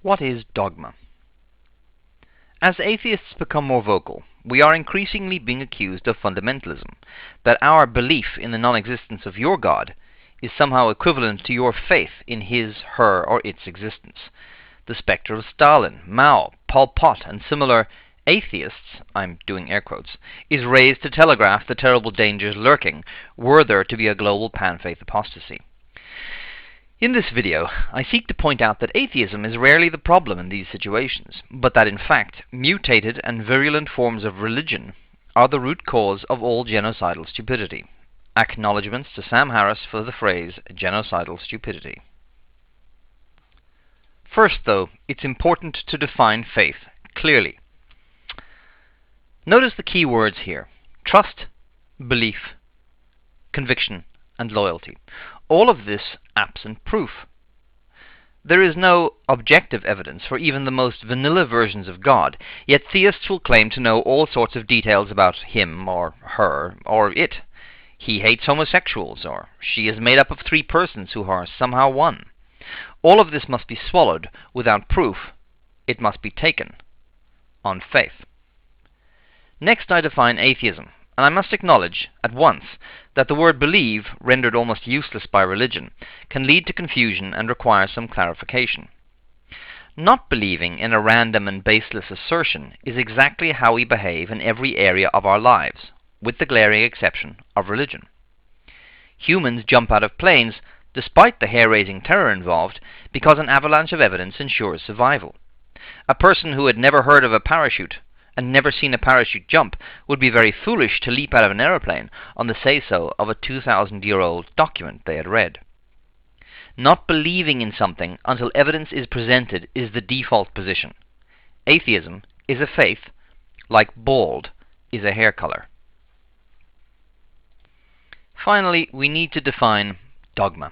What is dogma? As atheists become more vocal, we are increasingly being accused of fundamentalism, that our belief in the non-existence of your God is somehow equivalent to your faith in his, her, or its existence. The spectre of Stalin, Mao, Pol Pot, and similar atheists, I'm doing air quotes, is raised to telegraph the terrible dangers lurking were there to be a global pan-faith apostasy. In this video, I seek to point out that atheism is rarely the problem in these situations, but that in fact, mutated and virulent forms of religion are the root cause of all genocidal stupidity. Acknowledgements to Sam Harris for the phrase genocidal stupidity. First, though, it's important to define faith clearly. Notice the key words here: trust, belief, conviction, and loyalty. All of this absent proof. There is no objective evidence for even the most vanilla versions of God, yet theists will claim to know all sorts of details about him or her or it. He hates homosexuals, or she is made up of three persons who are somehow one. All of this must be swallowed without proof. It must be taken on faith. Next, I define atheism, and I must acknowledge at once that the word believe, rendered almost useless by religion, can lead to confusion and require some clarification. Not believing in a random and baseless assertion is exactly how we behave in every area of our lives, with the glaring exception of religion. Humans jump out of planes despite the hair-raising terror involved because an avalanche of evidence ensures survival. A person who had never heard of a parachute and never seen a parachute jump would be very foolish to leap out of an aeroplane on the say-so of a 2,000-year-old document they had read. Not believing in something until evidence is presented is the default position. Atheism is a faith, like bald is a hair color. Finally, we need to define dogma.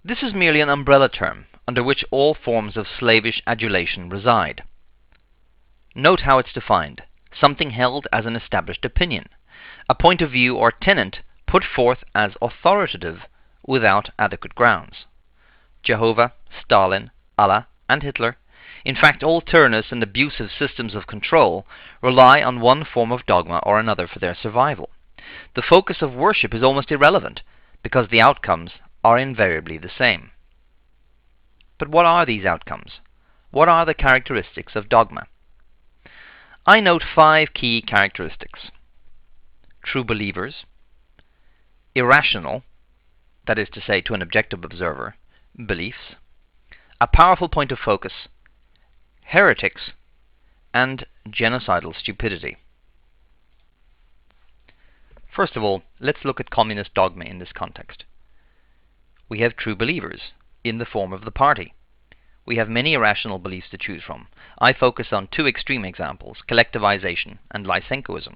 This is merely an umbrella term under which all forms of slavish adulation reside. Note how it's defined: something held as an established opinion, a point of view or tenet put forth as authoritative without adequate grounds. Jehovah, Stalin, Allah, and Hitler, in fact all tyrannous and abusive systems of control, rely on one form of dogma or another for their survival. The focus of worship is almost irrelevant, because the outcomes are invariably the same. But what are these outcomes? What are the characteristics of dogma? I note 5 key characteristics: true believers, irrational, that is to say to an objective observer, beliefs, a powerful point of focus, heretics, and genocidal stupidity. First of all, let's look at communist dogma in this context. We have true believers, in the form of the party. We have many irrational beliefs to choose from. I focus on 2 extreme examples: collectivization and Lysenkoism.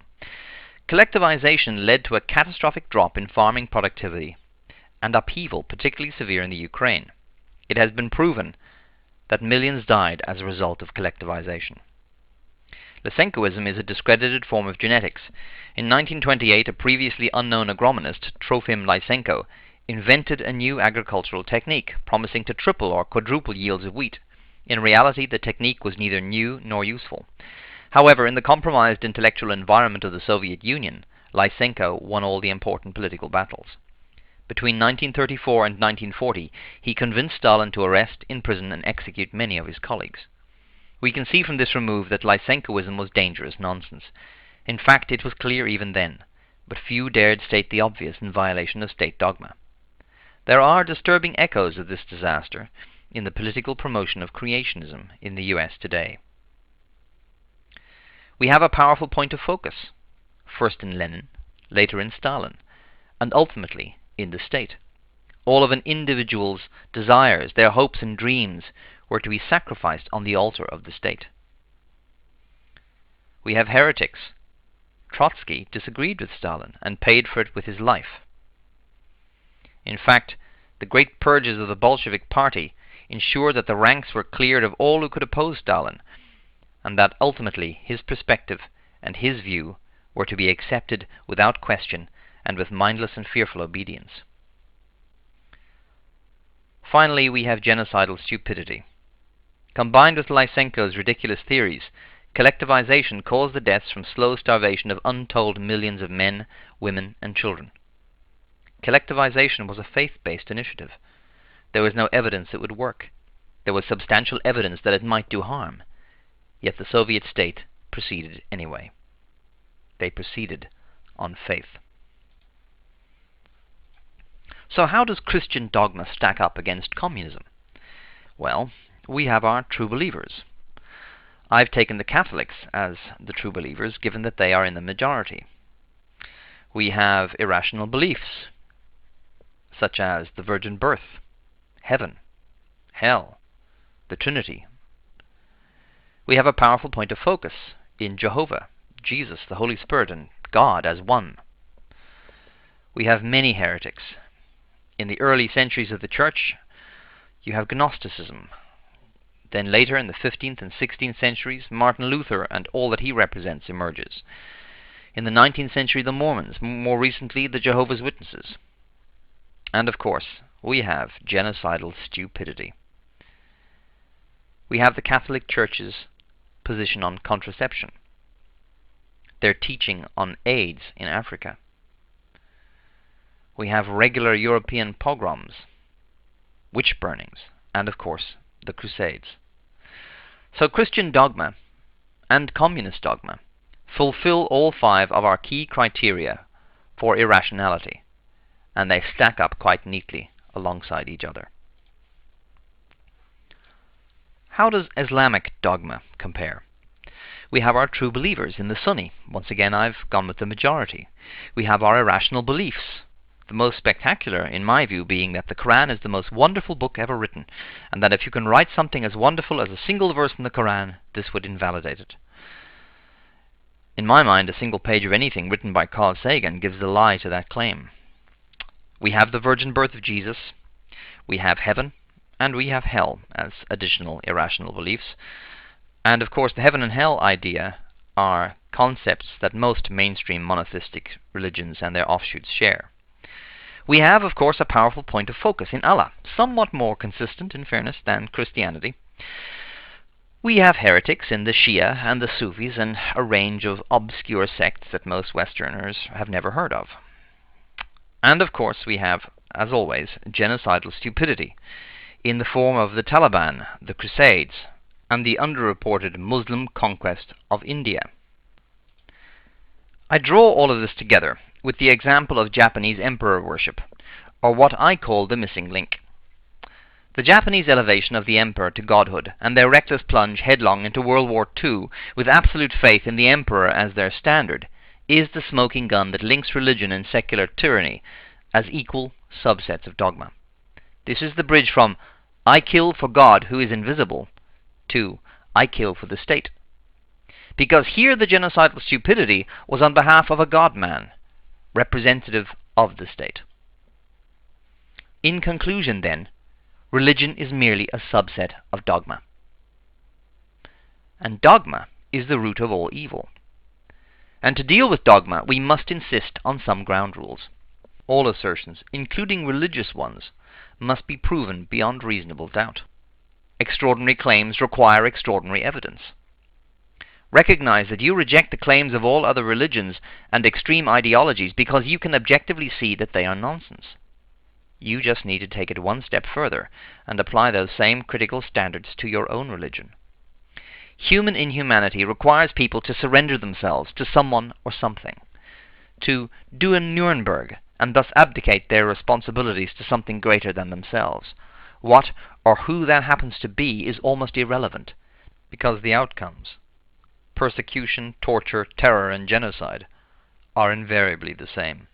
Collectivization led to a catastrophic drop in farming productivity and upheaval particularly severe in the Ukraine. It has been proven that millions died as a result of collectivization. Lysenkoism is a discredited form of genetics. In 1928, a previously unknown agronomist, Trofim Lysenko, invented a new agricultural technique, promising to triple or quadruple yields of wheat. In reality, the technique was neither new nor useful. However, in the compromised intellectual environment of the Soviet Union, Lysenko won all the important political battles. Between 1934 and 1940, he convinced Stalin to arrest, imprison, and execute many of his colleagues. We can see from this remove that Lysenkoism was dangerous nonsense. In fact, it was clear even then, but few dared state the obvious in violation of state dogma. There are disturbing echoes of this disaster in the political promotion of creationism in the US today. We have a powerful point of focus, first in Lenin, later in Stalin, and ultimately in the state. All of an individual's desires, their hopes and dreams, were to be sacrificed on the altar of the state. We have heretics. Trotsky disagreed with Stalin and paid for it with his life. In fact, the great purges of the Bolshevik Party ensured that the ranks were cleared of all who could oppose Stalin, and that ultimately his perspective and his view were to be accepted without question and with mindless and fearful obedience. Finally, we have genocidal stupidity. Combined with Lysenko's ridiculous theories, collectivization caused the deaths from slow starvation of untold millions of men, women, and children. Collectivization was a faith-based initiative. There was no evidence it would work. There was substantial evidence that it might do harm. Yet the Soviet state proceeded anyway. They proceeded on faith. So how does Christian dogma stack up against communism? Well, we have our true believers. I've taken the Catholics as the true believers, given that they are in the majority. We have irrational beliefs, such as the virgin birth, heaven, hell, the Trinity. We have a powerful point of focus in Jehovah, Jesus, the Holy Spirit, and God as one. We have many heretics. In the early centuries of the Church, you have Gnosticism. Then later, in the 15th and 16th centuries, Martin Luther and all that he represents emerges. In the 19th century, the Mormons. More recently, the Jehovah's Witnesses. And of course, we have genocidal stupidity. We have the Catholic Church's position on contraception, their teaching on AIDS in Africa. We have regular European pogroms, witch burnings, and of course, the Crusades. So Christian dogma and communist dogma fulfill all 5 of our key criteria for irrationality, and they stack up quite neatly alongside each other. How does Islamic dogma compare? We have our true believers in the Sunni. Once again, I've gone with the majority. We have our irrational beliefs, the most spectacular, in my view, being that the Quran is the most wonderful book ever written, and that if you can write something as wonderful as a single verse in the Quran, this would invalidate it. In my mind, a single page of anything written by Carl Sagan gives the lie to that claim. We have the virgin birth of Jesus, we have heaven, and we have hell as additional irrational beliefs. And of course, the heaven and hell idea are concepts that most mainstream monotheistic religions and their offshoots share. We have, of course, a powerful point of focus in Allah, somewhat more consistent, in fairness, than Christianity. We have heretics in the Shia and the Sufis, and a range of obscure sects that most Westerners have never heard of. And of course, we have, as always, genocidal stupidity in the form of the Taliban, the Crusades, and the underreported Muslim conquest of India. I draw all of this together with the example of Japanese emperor worship, or what I call the missing link. The Japanese elevation of the emperor to godhood and their reckless plunge headlong into World War II with absolute faith in the emperor as their standard is the smoking gun that links religion and secular tyranny as equal subsets of dogma. This is the bridge from "I kill for God who is invisible" to "I kill for the state." Because here the genocidal stupidity was on behalf of a God-man, representative of the state. In conclusion, then, religion is merely a subset of dogma. And dogma is the root of all evil. And to deal with dogma, we must insist on some ground rules. All assertions, including religious ones, must be proven beyond reasonable doubt. Extraordinary claims require extraordinary evidence. Recognize that you reject the claims of all other religions and extreme ideologies because you can objectively see that they are nonsense. You just need to take it one step further and apply those same critical standards to your own religion. Human inhumanity requires people to surrender themselves to someone or something, to do a Nuremberg and thus abdicate their responsibilities to something greater than themselves. What or who that happens to be is almost irrelevant, because the outcomes, persecution, torture, terror, and genocide, are invariably the same.